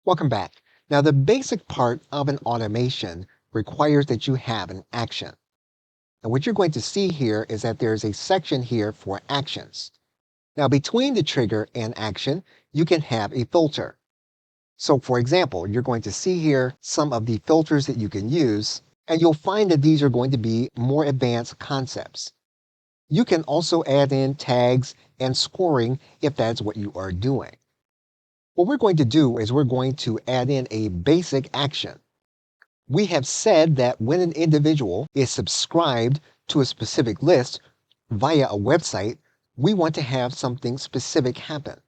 Welcome back. Now, the basic part of an automation requires that you have an action. And what you're going to see here is that there's a section here for actions. Now, between the trigger and action, you can have a filter. So, for example, you're going to see here some of the filters that you can use, and you'll find that these are going to be more advanced concepts. You can also add in tags and scoring if that's what you are doing. What we're going to do is we're going to add in a basic action. We have said that when an individual is subscribed to a specific list via a website, we want to have something specific happen.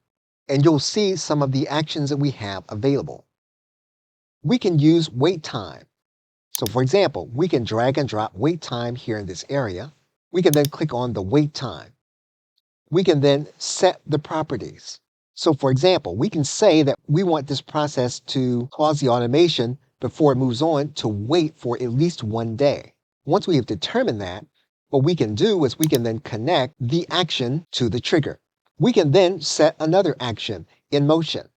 And you'll see some of the actions that we have available. We can use wait time. So for example, we can drag and drop wait time here in this area. We can then click on the wait time. We can then set the properties. So for example, we can say that we want this process to cause the automation before it moves on to wait for at least 1 day. Once we have determined that, what we can do is we can then connect the action to the trigger. We can then set another action in motion.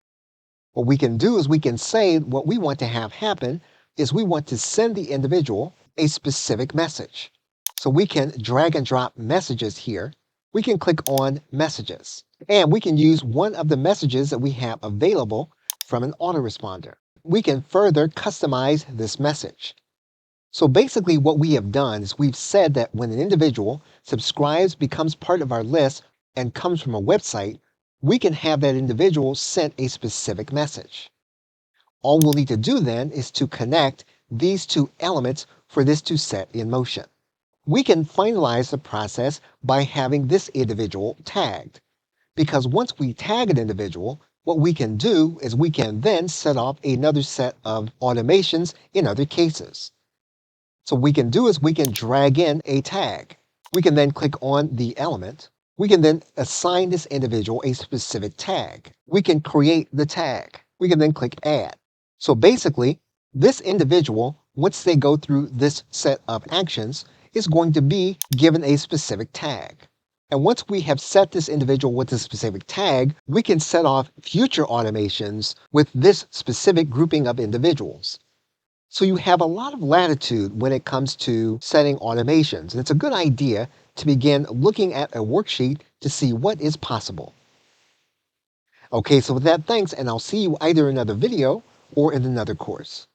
What we can do is we can say what we want to have happen is we want to send the individual a specific message. So we can drag and drop messages here. We can click on messages, and we can use one of the messages that we have available from an autoresponder. We can further customize this message. So basically what we have done is we've said that when an individual subscribes, becomes part of our list, and comes from a website, we can have that individual sent a specific message. All we'll need to do then is to connect these two elements for this to set in motion. We can finalize the process by having this individual tagged. Because once we tag an individual, what we can do is we can then set off another set of automations in other cases. So what we can do is we can drag in a tag. We can then click on the element. We can then assign this individual a specific tag. We can create the tag. We can then click add. So basically, this individual, once they go through this set of actions, is going to be given a specific tag. And once we have set this individual with a specific tag, we can set off future automations with this specific grouping of individuals. So you have a lot of latitude when it comes to setting automations. And it's a good idea to begin looking at a worksheet to see what is possible. Okay, so with that, thanks, and I'll see you either in another video or in another course.